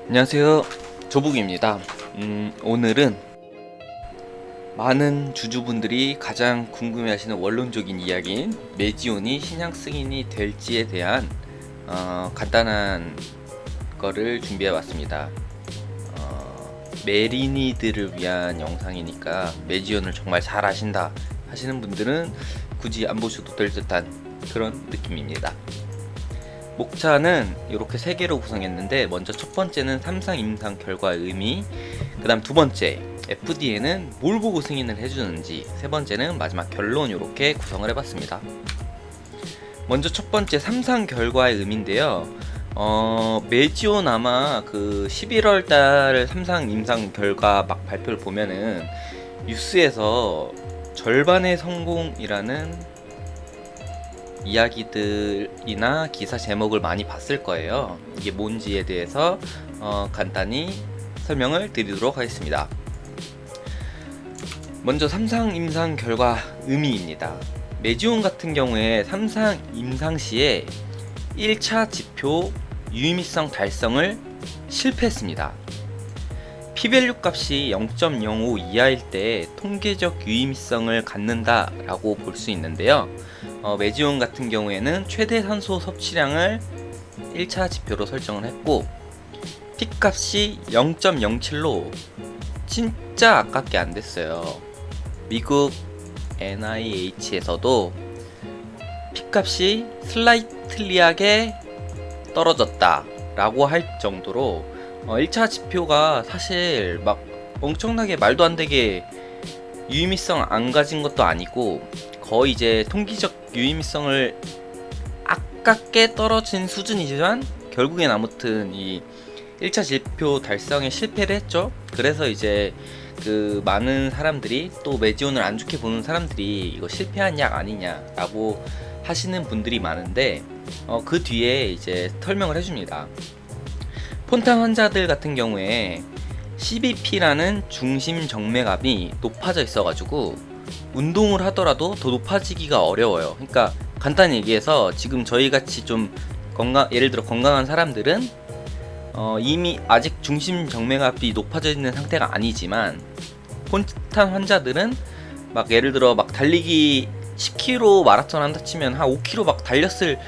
안녕하세요, 조북입니다. 오늘은 많은 주주분들이 가장 궁금해하시는 원론적인 이야기인 메지온이 신약 승인이 될지에 대한 간단한 거를 준비해봤습니다. 메리니들을 위한 영상이니까 메지온을 정말 잘 아신다 하시는 분들은 굳이 안 보셔도 될 듯한 그런 느낌입니다. 목차는 이렇게 3개로 구성했는데, 먼저 첫 번째는 3상 임상 결과의 의미, 그 다음 두 번째 FDA는 뭘 보고 승인을 해주는지, 세 번째는 마지막 결론, 이렇게 구성을 해봤습니다. 먼저 첫 번째 3상 결과의 의미인데요. 메지온 아마 그 11월달 3상 임상 결과 막 발표를 보면은 뉴스에서 절반의 성공이라는 이야기들이나 기사 제목을 많이 봤을 거예요. 이게 뭔지에 대해서 간단히 설명을 드리도록 하겠습니다. 먼저 3상 임상 결과 의미입니다. 메지온 같은 경우에 3상 임상 시에 1차 지표 유의미성 달성을 실패했습니다. P밸류 값이 0.05 이하일 때 통계적 유의미성을 갖는다 라고 볼 수 있는데요. 메지온 같은 경우에는 최대 산소 섭취량을 1차 지표로 설정을 했고, P 값이 0.07로 진짜 아깝게 안 됐어요. 미국 NIH에서도 P 값이 슬라이틀리하게 떨어졌다 라고 할 정도로 1차 지표가 사실 막 엄청나게 말도 안 되게 유의미성 안 가진 것도 아니고, 거의 이제 통계적 유의미성을 아깝게 떨어진 수준이지만 결국엔 아무튼 이 1차 지표 달성에 실패를 했죠. 그래서 이제 그 많은 사람들이, 또 메지온을 안 좋게 보는 사람들이 이거 실패한 약 아니냐 라고 하시는 분들이 많은데, 그 뒤에 이제 설명을 해줍니다. 폰탄 환자들 같은 경우에 CBP라는 중심 정맥압이 높아져 있어가지고 운동을 하더라도 더 높아지기가 어려워요. 그러니까 간단히 얘기해서 지금 저희같이 좀 예를 들어 건강한 사람들은 이미 아직 중심 정맥압이 높아져 있는 상태가 아니지만, 폰탄 환자들은 막 예를 들어 막 달리기 10km 마라톤 한다 치면 한 5km 막 달렸을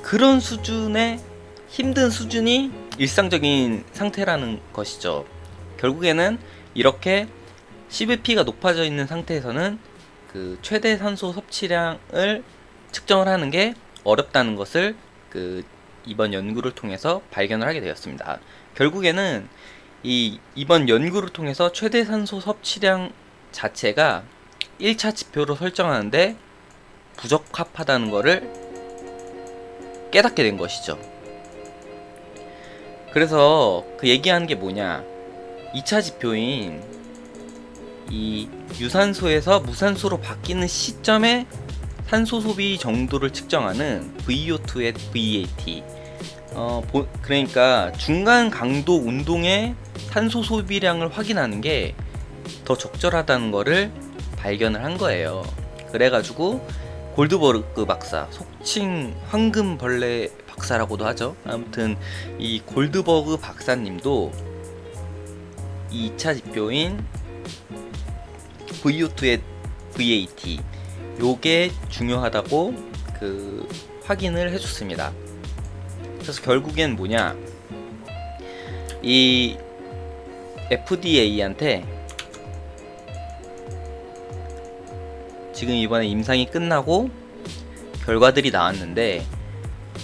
그런 수준의 힘든 수준이 일상적인 상태라는 것이죠. 결국에는 이렇게 CVP가 높아져 있는 상태에서는 그 최대 산소 섭취량을 측정을 하는 게 어렵다는 것을 이번 연구를 통해서 발견을 하게 되었습니다. 결국에는 이번 연구를 통해서 최대 산소 섭취량 자체가 1차 지표로 설정하는데 부적합하다는 것을 깨닫게 된 것이죠. 그래서 그 얘기하는 게 뭐냐, 2차 지표인 이 유산소에서 무산소로 바뀌는 시점에 산소 소비 정도를 측정하는 VO2 at VAT, 그러니까 중간 강도 운동의 산소 소비량을 확인하는 게 더 적절하다는 거를 발견을 한 거예요. 그래가지고 골드버그 박사, 속칭 황금벌레 박사라고도 하죠. 아무튼 이 골드버그 박사님도 2차 지표인 VO2의 VAT, 요게 중요하다고 확인을 해줬습니다. 그래서 결국엔 뭐냐, 이 FDA한테 지금 이번에 임상이 끝나고 결과들이 나왔는데,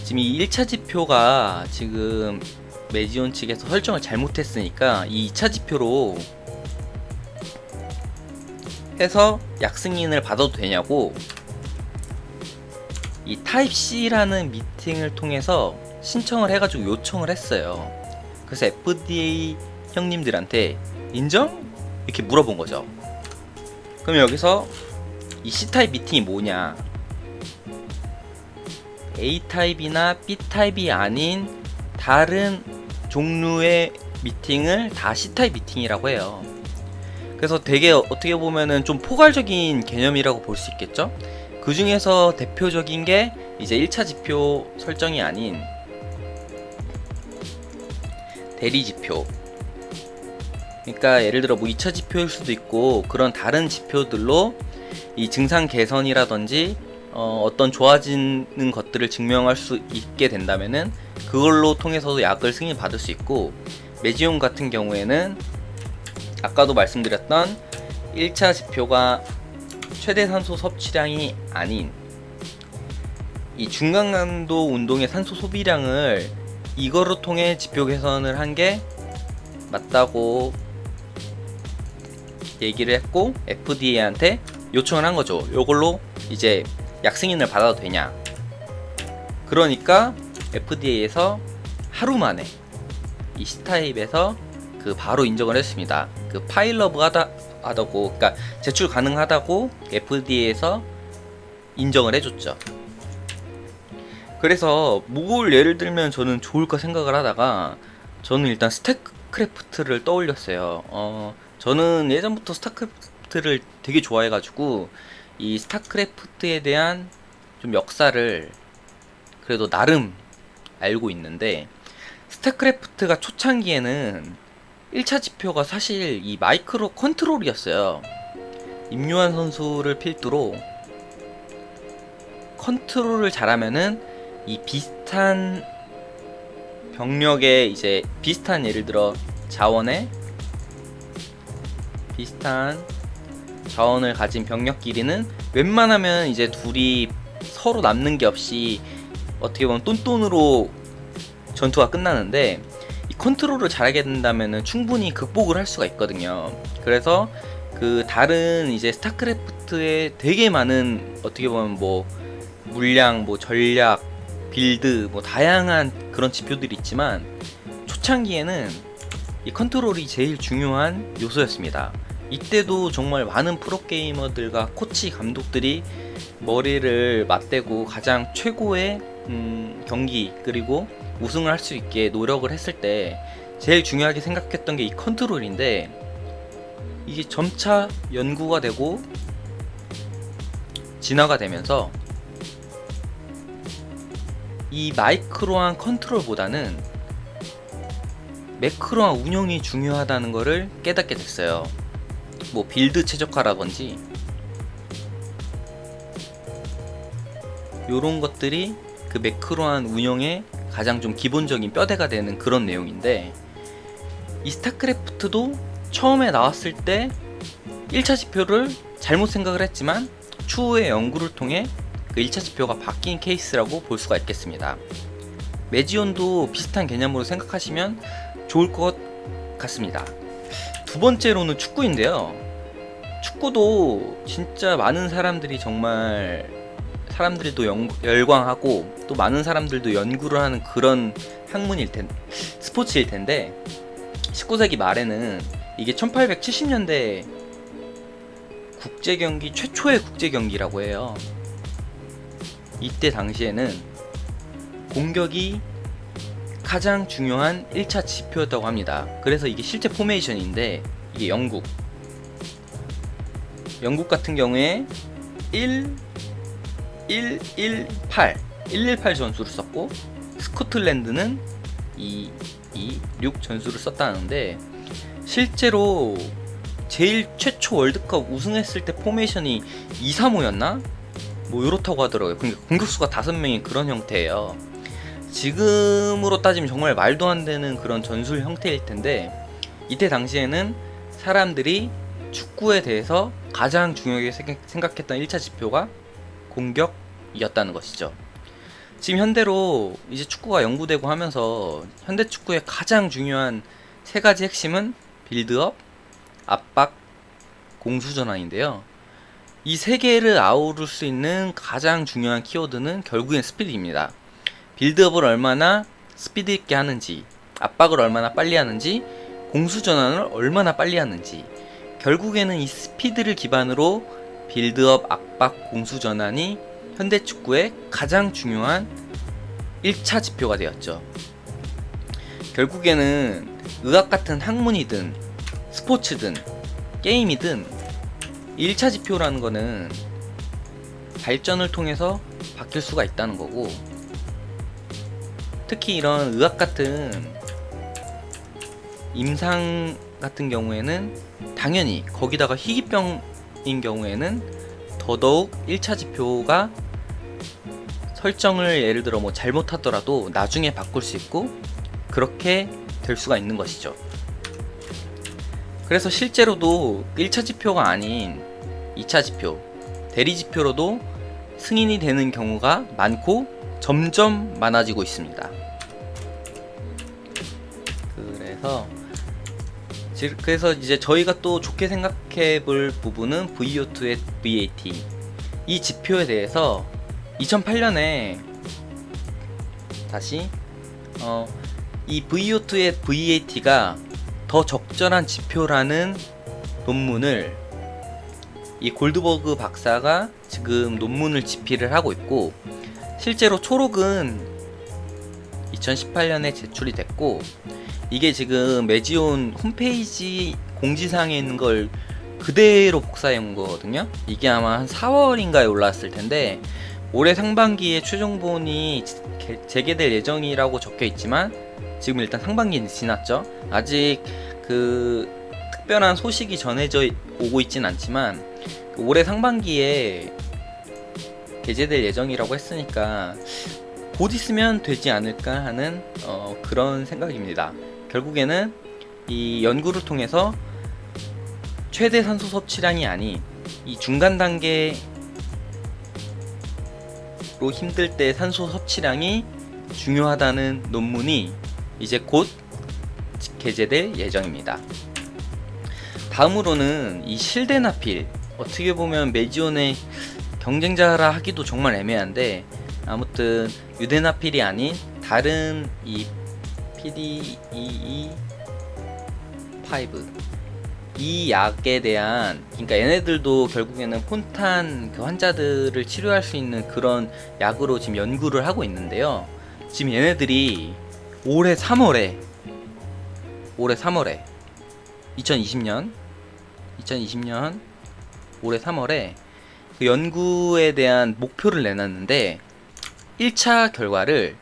지금 이 1차 지표가 지금 메지온 측에서 설정을 잘못했으니까 이 2차 지표로 해서 약 승인을 받아도 되냐고 이 타입 C라는 미팅을 통해서 신청을 해가지고 요청을 했어요. 그래서 FDA 형님들한테 인정? 이렇게 물어본 거죠. 그럼 여기서 이 C타입 미팅이 뭐냐, A타입이나 B타입이 아닌 다른 종류의 미팅을 다 C타입 미팅이라고 해요. 그래서 되게 어떻게 보면은 좀 포괄적인 개념이라고 볼 수 있겠죠. 그 중에서 대표적인 게 이제 1차 지표 설정이 아닌 대리 지표. 그러니까 예를 들어 뭐 2차 지표일 수도 있고 그런 다른 지표들로 이 증상 개선이라든지 어떤 좋아지는 것들을 증명할 수 있게 된다면은 그걸로 통해서도 약을 승인 받을 수 있고, 메지온 같은 경우에는 아까도 말씀드렸던 1차 지표가 최대 산소 섭취량이 아닌 이 중강강도 운동의 산소 소비량을 이거로 통해 지표 개선을 한 게 맞다고 얘기를 했고, FDA한테 요청을 한 거죠. 요걸로 이제 약 승인을 받아도 되냐. 그러니까 FDA에서 하루 만에 이 C타입에서 그 바로 인정을 했습니다. 그 파일러브 하다고, 그러니까 제출 가능하다고 FDA에서 인정을 해줬죠. 그래서 뭘 예를 들면 저는 좋을까 생각을 하다가 저는 일단 스타크래프트를 떠올렸어요. 저는 예전부터 스타크래프트를 되게 좋아해가지고 이 스타크래프트에 대한 좀 역사를 그래도 나름 알고 있는데, 스타크래프트가 초창기에는 1차 지표가 사실 이 마이크로 컨트롤이었어요. 임요한 선수를 필두로 컨트롤을 잘하면은 이 비슷한 병력의 이제 비슷한 예를 들어 비슷한 자원을 가진 병력끼리는 웬만하면 이제 둘이 서로 남는 게 없이 어떻게 보면 똔똔으로 전투가 끝나는데, 이 컨트롤을 잘하게 된다면은 충분히 극복을 할 수가 있거든요. 그래서 그 다른 이제 스타크래프트에 되게 많은 어떻게 보면 뭐 물량, 뭐 전략, 빌드, 뭐 다양한 그런 지표들이 있지만 초창기에는 이 컨트롤이 제일 중요한 요소였습니다. 이때도 정말 많은 프로게이머들과 코치, 감독들이 머리를 맞대고 가장 최고의 경기 그리고 우승을 할 수 있게 노력을 했을 때 제일 중요하게 생각했던 게 이 컨트롤인데, 이게 점차 연구가 되고 진화가 되면서 이 마이크로한 컨트롤보다는 매크로한 운영이 중요하다는 것을 깨닫게 됐어요. 뭐 빌드 최적화라든지 요런 것들이 그 매크로한 운영의 가장 좀 기본적인 뼈대가 되는 그런 내용인데, 이 스타크래프트도 처음에 나왔을 때 1차 지표를 잘못 생각을 했지만 추후에 연구를 통해 그 1차 지표가 바뀐 케이스라고 볼 수가 있겠습니다. 메지온도 비슷한 개념으로 생각하시면 좋을 것 같습니다. 두 번째로는 축구인데요. 축구도 진짜 많은 사람들이 정말 사람들도 열광하고 또 많은 사람들도 연구를 하는 그런 스포츠일 텐데, 19세기 말에는 이게 1870년대 국제경기 최초의 국제경기라고 해요. 이때 당시에는 공격이 가장 중요한 1차 지표였다고 합니다. 그래서 이게 실제 포메이션인데, 이게 영국 같은 경우에 118 전술을 썼고, 스코틀랜드는 226 전술을 썼다는데, 실제로 제일 최초 월드컵 우승했을 때 포메이션이 235였나? 뭐 이렇다고 하더라고요. 그러니까 공격수가 5명이 그런 형태예요. 지금으로 따지면 정말 말도 안 되는 그런 전술 형태일 텐데, 이때 당시에는 사람들이 축구에 대해서 가장 중요하게 생각했던 1차 지표가 공격이었다는 것이죠. 지금 현대로 이제 축구가 연구되고 하면서 현대 축구의 가장 중요한 3가지 핵심은 빌드업, 압박, 공수전환인데요. 이 3개를 아우를 수 있는 가장 중요한 키워드는 결국엔 스피드입니다. 빌드업을 얼마나 스피드 있게 하는지, 압박을 얼마나 빨리 하는지, 공수전환을 얼마나 빨리 하는지, 결국에는 이 스피드를 기반으로 빌드업, 압박, 공수전환이 현대축구의 가장 중요한 1차 지표가 되었죠. 결국에는 의학 같은 학문이든 스포츠든 게임이든 1차 지표라는 거는 발전을 통해서 바뀔 수가 있다는 거고, 특히 이런 의학 같은 임상 같은 경우에는 당연히 거기다가 희귀병인 경우에는 더더욱 1차 지표가 설정을 예를 들어 뭐 잘못하더라도 나중에 바꿀 수 있고 그렇게 될 수가 있는 것이죠. 그래서 실제로도 1차 지표가 아닌 2차 지표, 대리 지표로도 승인이 되는 경우가 많고 점점 많아지고 있습니다. 그래서 이제 저희가 또 좋게 생각해 볼 부분은 VO2의 VAT 이 지표에 대해서 2008년에 다시 이 VO2의 VAT가 더 적절한 지표라는 논문을 이 골드버그 박사가 지금 논문을 집필을 하고 있고, 실제로 초록은 2018년에 제출이 됐고, 이게 지금 매지온 홈페이지 공지사항에 있는 걸 그대로 복사해 온 거거든요. 이게 아마 한 4월인가에 올라왔을 텐데 올해 상반기에 최종본이 재개될 예정이라고 적혀 있지만 지금 일단 상반기는 지났죠. 아직 그 특별한 소식이 전해져 오고 있진 않지만 올해 상반기에 게재될 예정이라고 했으니까 곧 있으면 되지 않을까 하는 그런 생각입니다. 결국에는 이 연구를 통해서 최대 산소 섭취량이 아닌 이 중간 단계로 힘들 때 산소 섭취량이 중요하다는 논문이 이제 곧 게재될 예정입니다. 다음으로는 이 실데나필, 어떻게 보면 매지온의 경쟁자라 하기도 정말 애매한데 아무튼 유데나필이 아닌 다른 이 PDE5 이 약에 대한, 그러니까 얘네들도 결국에는 폰탄 그 환자들을 치료할 수 있는 그런 약으로 지금 연구를 하고 있는데요. 지금 얘네들이 올해 3월에 2020년 올해 3월에 그 연구에 대한 목표를 내놨는데 1차 결과를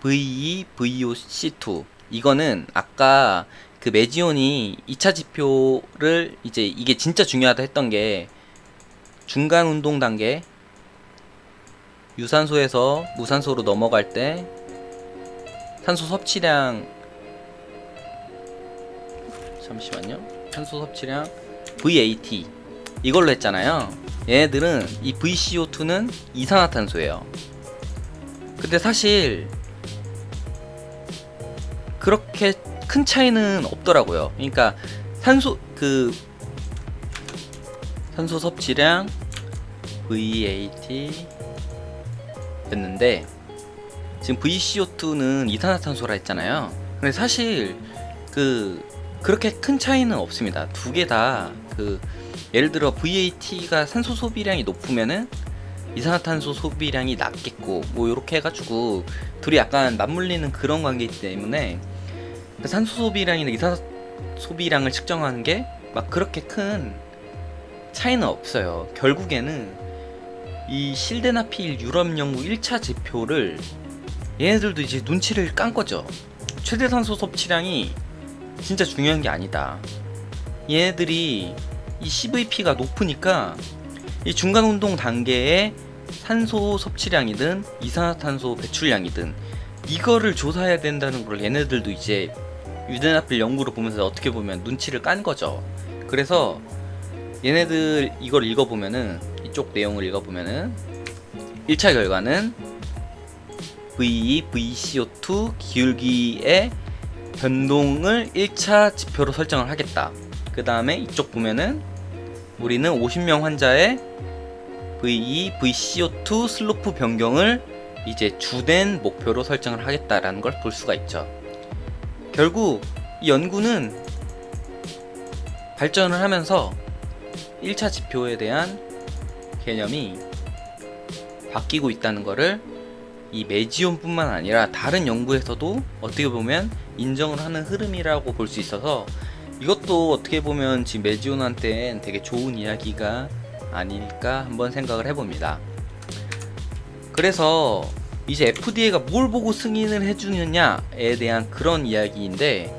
VE, VOC2 이거는 아까 그 매지온이 2차 지표를 이제 이게 진짜 중요하다 했던 게 중간 운동 단계 유산소에서 무산소로 넘어갈 때 산소 섭취량 산소 섭취량 VAT 이걸로 했잖아요. 얘네들은 이 VCO2는 이산화탄소예요. 근데 사실 그렇게 큰 차이는 없더라고요. 그러니까 산소 섭취량 VAT 였는데 지금 VCO2는 이산화탄소라 했잖아요. 근데 사실 그렇게 큰 차이는 없습니다. 두 개 다 예를 들어 VAT가 산소 소비량이 높으면은 이산화탄소 소비량이 낮겠고 뭐 이렇게 해가지고 둘이 약간 맞물리는 그런 관계이기 때문에 산소 소비량이나 이산화 소비량을 측정하는 게 막 그렇게 큰 차이는 없어요. 결국에는 이 실데나필 유럽 연구 1차 지표를 얘네들도 이제 눈치를 깐 거죠. 최대 산소 섭취량이 진짜 중요한 게 아니다. 얘네들이 이 CVP가 높으니까 이 중간 운동 단계에 산소 섭취량이든 이산화탄소 배출량이든 이거를 조사해야 된다는 걸 얘네들도 이제 유데나필 연구를 보면서 어떻게 보면 눈치를 깐 거죠. 그래서 얘네들 이걸 읽어보면은, 이쪽 내용을 읽어보면은 1차 결과는 VE, VCO2 기울기의 변동을 1차 지표로 설정을 하겠다. 그 다음에 이쪽 보면은 우리는 50명 환자의 VE, VCO2 슬로프 변경을 이제 주된 목표로 설정을 하겠다라는 걸 볼 수가 있죠. 결국 이 연구는 발전을 하면서 1차 지표에 대한 개념이 바뀌고 있다는 거를 이 매지온 뿐만 아니라 다른 연구에서도 어떻게 보면 인정을 하는 흐름이라고 볼 수 있어서 이것도 어떻게 보면 지금 매지온한테는 되게 좋은 이야기가 아닐까 한번 생각을 해봅니다. 그래서 이제 FDA가 뭘 보고 승인을 해주느냐에 대한 그런 이야기인데,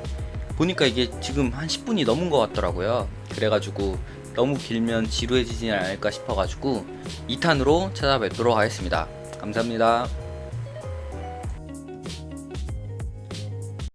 보니까 이게 지금 한 10분이 넘은 것 같더라고요. 그래가지고 너무 길면 지루해지진 않을까 싶어가지고 2탄으로 찾아뵙도록 하겠습니다. 감사합니다.